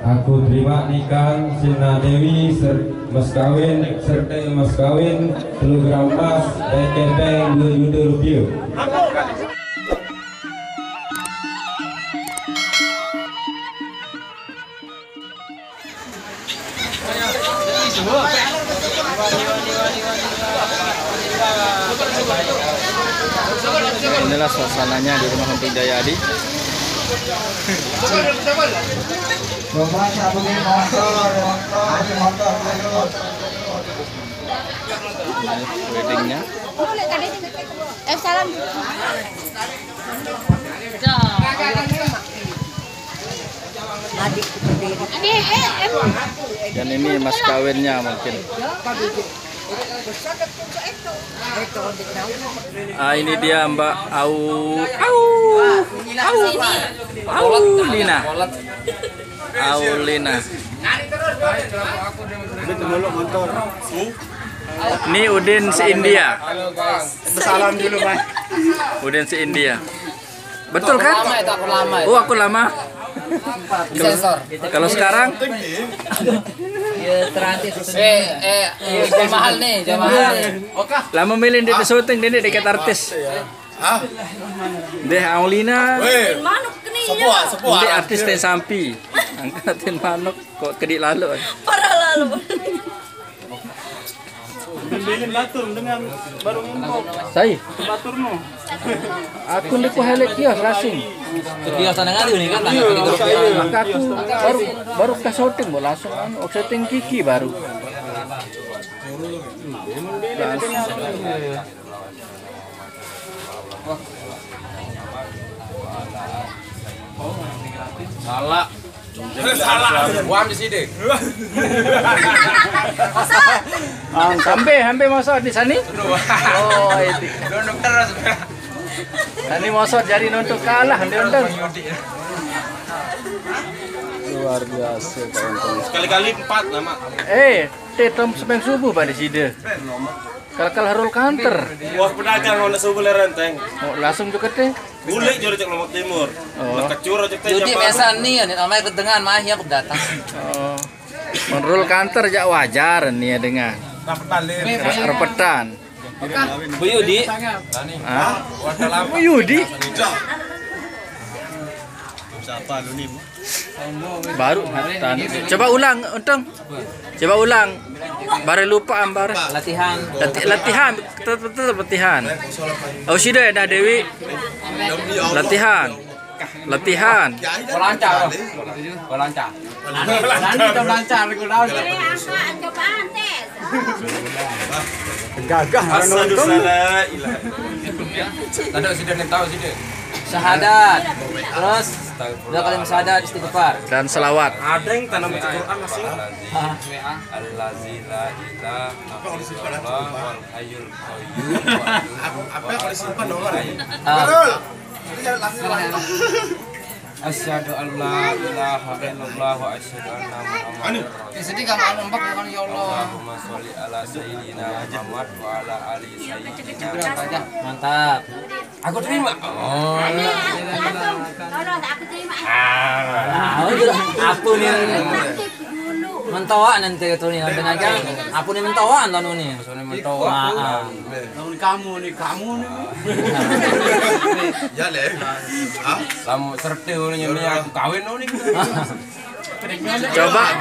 Aku terima nikah Sina Dewi mas kawin serta mas kawin kilogram emas dan kepeng Rp2 juta. Inilah suasananya di rumah Hemping Jayadi. Weddingnya. Salam. Dan ini mas kawinnya mungkin. Ini dia Mbak Aulina. Ini Udin se-India. Salam dulu, Mas. Udin se-India. Betul kan? Oh, aku lama. Kalau sekarang? Jual mahal nih. Lama milih di syuting ini dekat artis. Deh Aulina. Ini artis teh sampi. Angkatin manuk kok kedik lalu. Parah lalu. Bimbingin batur dengan baru ngumpul. Saya. Baturmu. Aku ndek ku helek kios langsung. Kios sana ngadu nih kan Maka aku baru ke syuting mau langsung syuting Kiki baru. Salah. Buam di sini. Sampai masuk di sini. Oh, itu. Tani masuk jadi nonton kalah nonton. Luar biasa kawan-kawan. Sekali-kali 4 nama. Tetom sepeng subuh pada sini. Kalau harul kantor. Wah pedagang mau subuh lerenteng. Oh, langsung juga teh. Gulik jore cek Lombok Timur. Oh. Kecur cek teh. Jadi biasa nih, namanya kedengan mah ya aku datang. Oh. Menurul kantor ya wajar nih ya dengan. Repetan. Bu Yudi. Hah? Bu Yudi. Siapa lu nih? Baru coba ulang untung. Coba ulang. Bare lupa ambar. Latihan. Latihan tetap latihan. Oh sudah ya Dewi. Latihan. Lancar. Lancar. Nanti kita lancar aku tahu. Cobaan tes. Gagah nonton. Ada sudah tahu sih. Syahadat. Terus dua kali syahadat istighfar Dan selawat. Ada yang tanam Al-Qur'an masing. Allazi la ilaha illallah wal hayyul qayyum. Apa yang harus simpan nomor? Asyhadu an la ilaha illallah wa asyhadu anna Muhammadar rasulullah. Sedih kamu nembak kan ya Allah. Allahumma sholli ala sayyidina Muhammad wa ala ali sayyidina. Mantap. Aku terima. Oh. Aku terima. Aku nih. Mentoa nanti itu nih dengan aja. Aku nih mentoaan tahun ini. Soalnya mentoa. Kamu nih. Ya le. Kamu serti nih aku kawin nih. Coba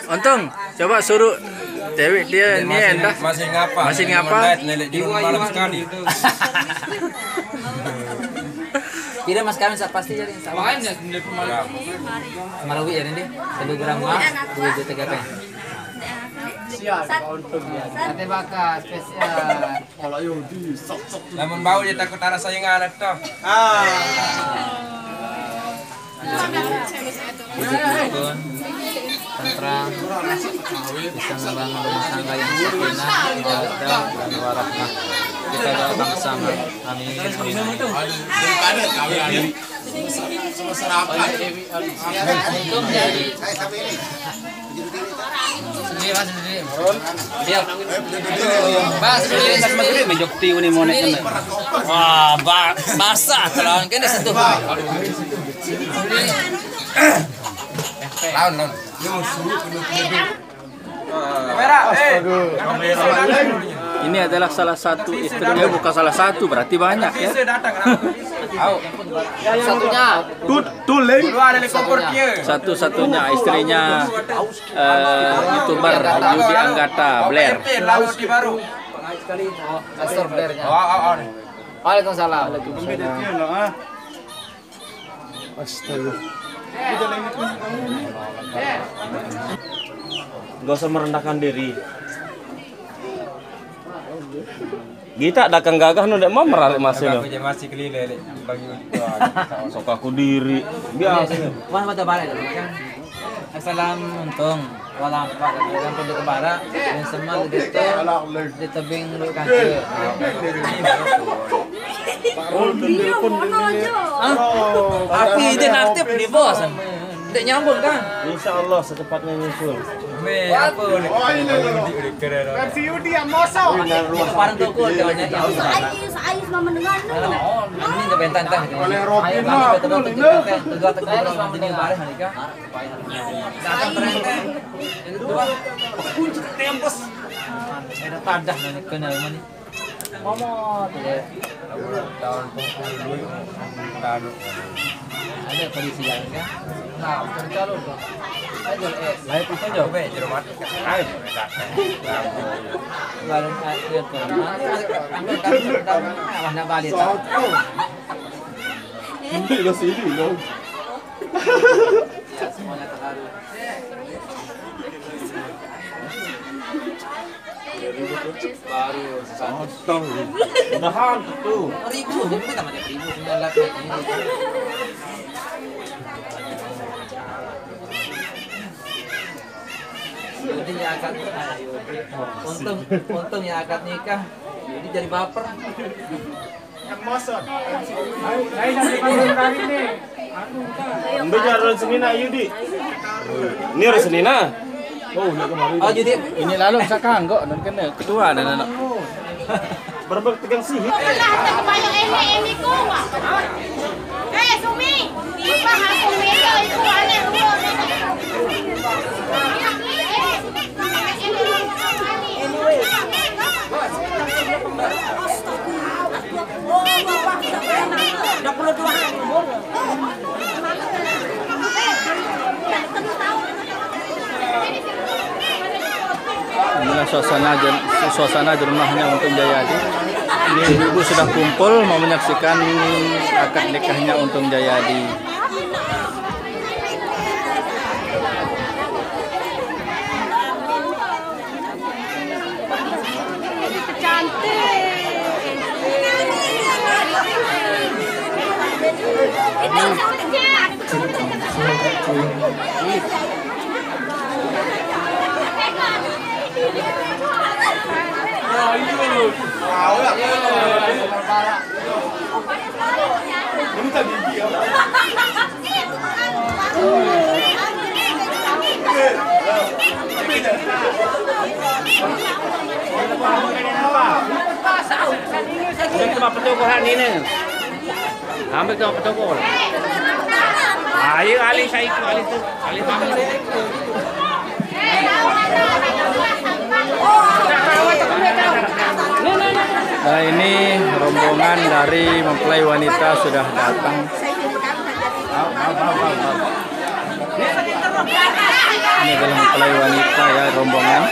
untung coba suruh Dewi dia ini endah masih ngapa di malam sekali itu. Kira mas kawin pasti jadi sama. Malawi ya ini 1 gram mah 2 juta gape. Sate bakar spesial. Kalau Yudi sok. Lamun bau dia takut arah sayangan tuh. Tentram bisa membangun rumah tangga yang sakinah, mawaddah dan warahmah. Kita doakan bersama. Amin. Wah, basah kalau kene sentuh. Lawan. Ini musuh penuh. Kamera, Ini adalah salah satu istrinya, bukan salah satu, berarti banyak ya. Satu-satunya istrinya YouTuber Yudi Anggata, Blair. Pastor Blairnya. Waalaikumsalam. Gak usah merendahkan diri. Kita dagang gagah nu mau merarik masih nu. Masih kelile bagi Sok aku diri. Biasa. Mana mata balik kan? Assalam untung. Walang pak yang pun kebara yang semua di tebing lu kaki. Api itu aktif di bos. Tidak nyambung kan? Insya Allah secepatnya nyusul. Versi Yudi yang mosok. Barang toko jalannya yang Saya mau mendengar dulu. ini ke bentan tah. Oleh Robin mah, betul ini. Tegak ini bareng halika. Datang terente. Ini dua. Kunci tempos. Ada tadah nih kena mana. Momot ya. tahun 20 Ada polisi yang kan. Nah, terjalur dong. Ayo lain itu jauh jero mati ayo baru akhir pernah. Ambil balik. Ini lo sini lo. Semuanya terharu. Baru satu. Udahan tuh. 1000, itu namanya 1000 Yudi yang akad untung yang akad nikah Yudi jadi baper. Yang mosok. Ambil jalan Senina Yudi. Ini hari Senina. Oh, udah kemarin. Oh Yudi Ini lalu sakang kok dan kena kedua dan anak. Berapa tegang sih? Ini ko. Sumi. Iba ha Sumi itu ane Inilah suasana di rumahnya Untung Jayadi. Ini ibu sudah kumpul mau menyaksikan akad nikahnya Untung Jayadi. Cuma petukohan ini. Hampir cuma petokol. Ayo ali saya ikut ali tu. Ali kami. Nah ini rombongan dari mempelai wanita sudah datang. Ini adalah mempelai wanita ya rombongan.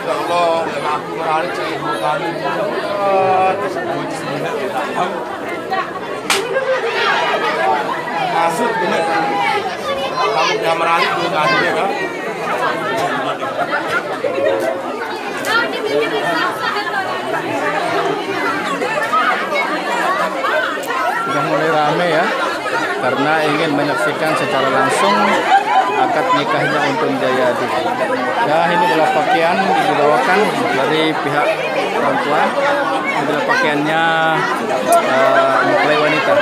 Allah, aku berani cari bukan. Masuk bener. Kamu yang merani bukan dia kan? karena ingin menyaksikan secara langsung akad nikahnya Untung Jayadi. Nah, ini adalah pakaian dibawakan dari pihak orang tua. Ini adalah pakaiannya mempelai wanita.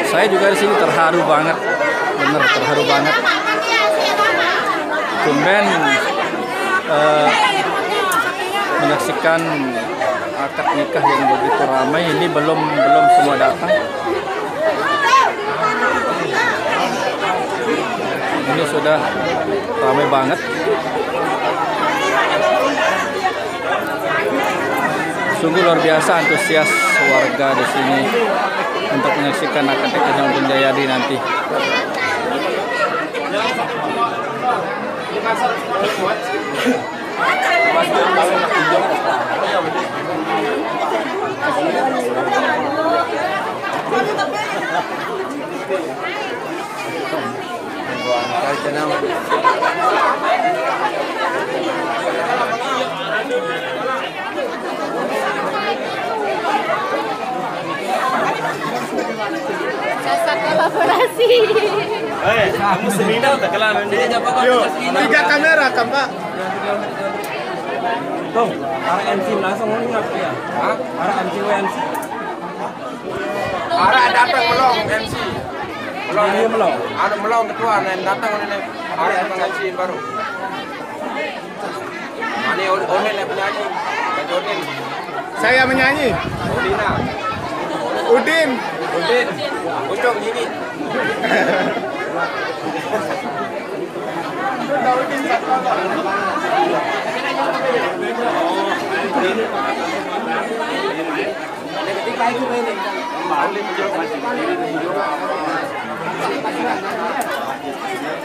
Saya juga di sini terharu banget, bener terharu banget. Tumben menyaksikan akad nikah yang begitu ramai. Ini belum semua datang. Ini sudah ramai banget. Sungguh luar biasa antusias warga di sini untuk menyaksikan akad nikahnya Untung Jayadi nanti. Jasa kolaborasi. Kamu seminar tak kelar ini. Yo, 3 kamera kan Pak. Tom, para MC langsung ngomong ya. Para MC WNC. Ada datang melong MC. Melong. Ada melong ketua dan datang ini. Ada MC baru. Ini Onel yang penyanyi. Odin. Saya menyanyi. Odina. Udin. Ucok gini.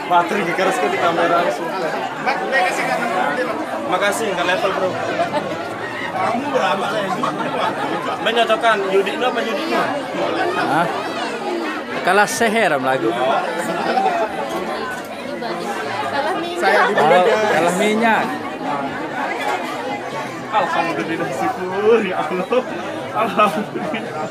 Baterai keras ke di kamera langsung. Makasih nggak level bro. Kamu berapa lah? Menyocokkan Yudino apa Yudino? Hah? Kalah seher lagu. Saya di Kalah minyak. Alhamdulillah syukur ya Allah. Alhamdulillah.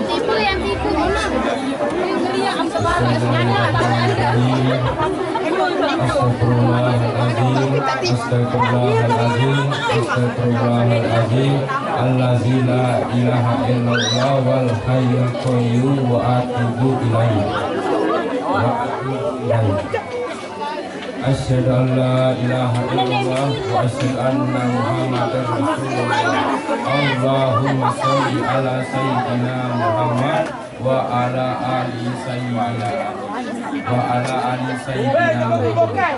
Tipu yang tipu. Ngeri yang Astagfirullahaladzim. Allazi la ilaha illallah wal hayyul qayyum wa atubu ilaihi. Asyhadu an la ilaha illallah wa asyhadu anna Muhammadar Rasulullah. Allahumma sholli ala sayyidina Muhammad wa ala ali sayyidina Muhammad.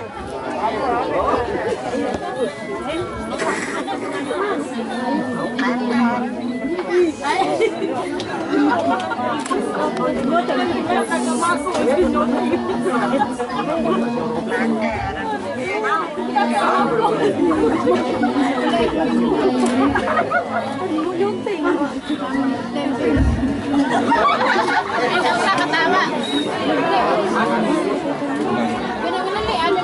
Tidak usah ketawa. Benar-benar nih ada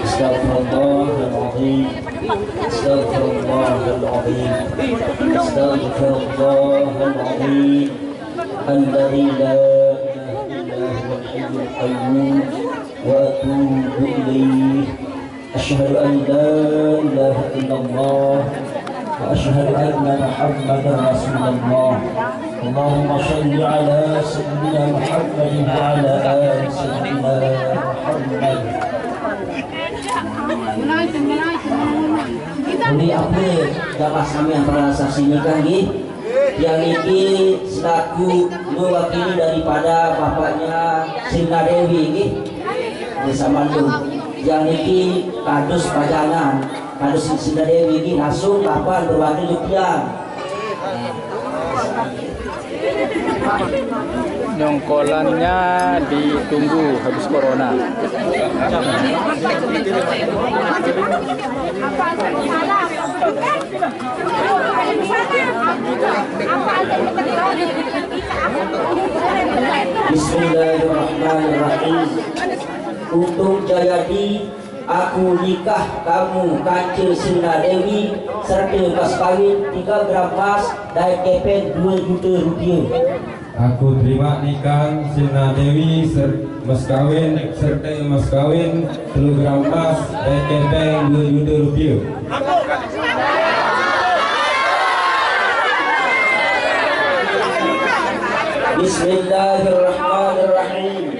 Astagfirullahaladzim. Astagfirullahaladzim. Astagfirullahaladzim. Alladzi la ilaha illa huwal hayyul qayyum wa atubu ilaih. Asyhadu an la ilaha illallah wa asyhadu anna Muhammadar Rasulullah. Allahumma shalli ala sayyidina Muhammad wa ala ali sayyidina Muhammad. Uli apa dapat kami yang pernah saksi nikah nggih. Yang ini selaku mewakili daripada bapaknya Sinta Dewi nggih. Bersama tu. Yang ini kadus pajangan, kadus Sinta Dewi nggih langsung kapan berwakil Lukian. Nyongkolannya ditunggu habis corona. Bismillahirrahmanirrahim. Untuk Jayadi, aku nikah kamu Kancil Sinta Dewi serta mas kawin 3 gram emas dan kepeng 2 juta rupiah. Aku terima nikah Sinta Dewi mas kawin serta mas kawin 3 gram emas dan kepeng 2 juta rupiah. Bismillahirrahmanirrahim.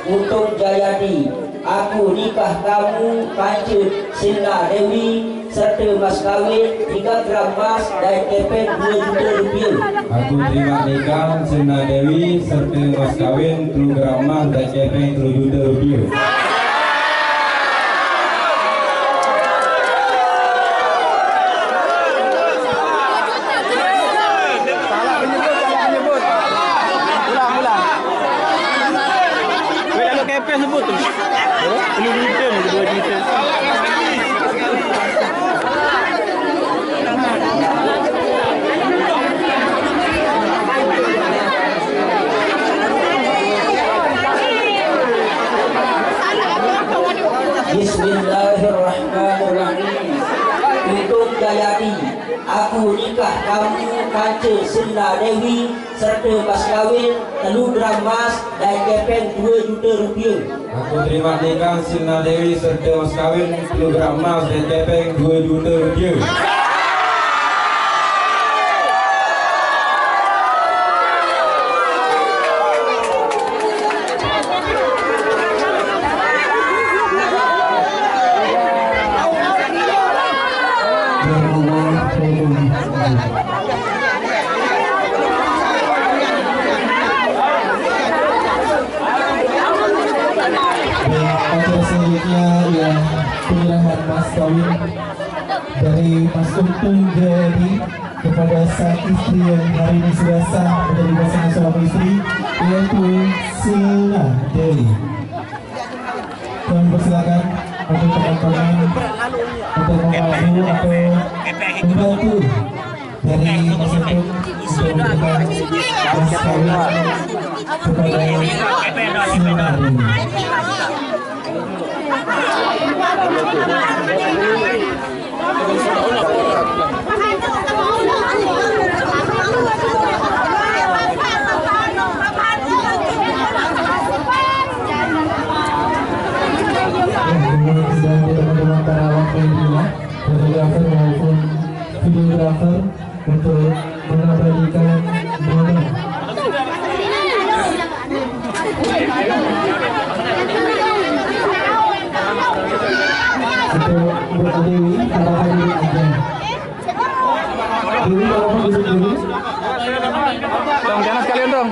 Untuk Jayadi, aku nikah kamu Kancil Sinta Dewi serta mas kawin 3 gram emas dan kepeng 2 juta rupiah. Aku terima nikah Sinta Dewi serta mas kawin 3 gram emas dan kepeng 3 juta rupiah. Sebut tu. Ini return 2 juta. Bismillahirrahmanirrahim. Untuk Jayadi, aku nikah kamu Kancil Sinta Dewi serta mas kawin 3 gram emas dan kepeng 2 juta rupiah. Aku terima nikah Sinta Dewi serta mas kawin 3 gram emas dan kepeng 2 juta rupiah. Acara selanjutnya ya penyerahan mas kawin dari Mas Untung Jayadi kepada sang istri yang hari ini sudah sah menjadi pasangan suami istri, yaitu Sinta Dewi. Kami persilakan untuk teman-teman untuk membantu atau membantu dari Mas Untung untuk memberikan mas kawin kepada Sinta Dewi. Teman-teman para awak media, fotografer maupun videografer untuk mengabadikan momen untuk Mbak Dewi, harapan diri aja. Dewi, harapan duduk Dewi. Dong, jangan sekalian dong.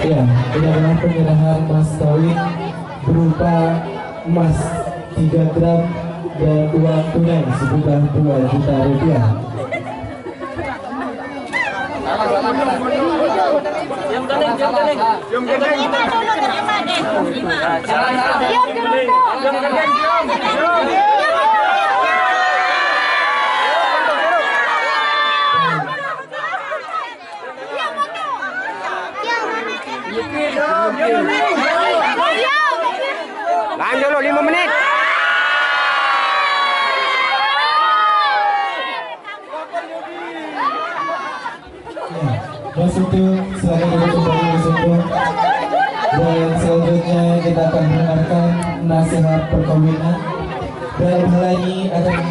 Ya, ini adalah penyerahan mas kawin berupa emas 3 gram dan uang tunai sebesar 2 juta rupiah. Lanjut dulu 5 menit. Mas Untung, selamat datang kembali Mas Untung. Dan selanjutnya kita akan mendengarkan nasihat perkawinan. Dan hal ini akan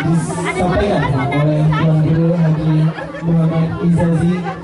disampaikan oleh Tuan Guru Haji Muhammad Izazi.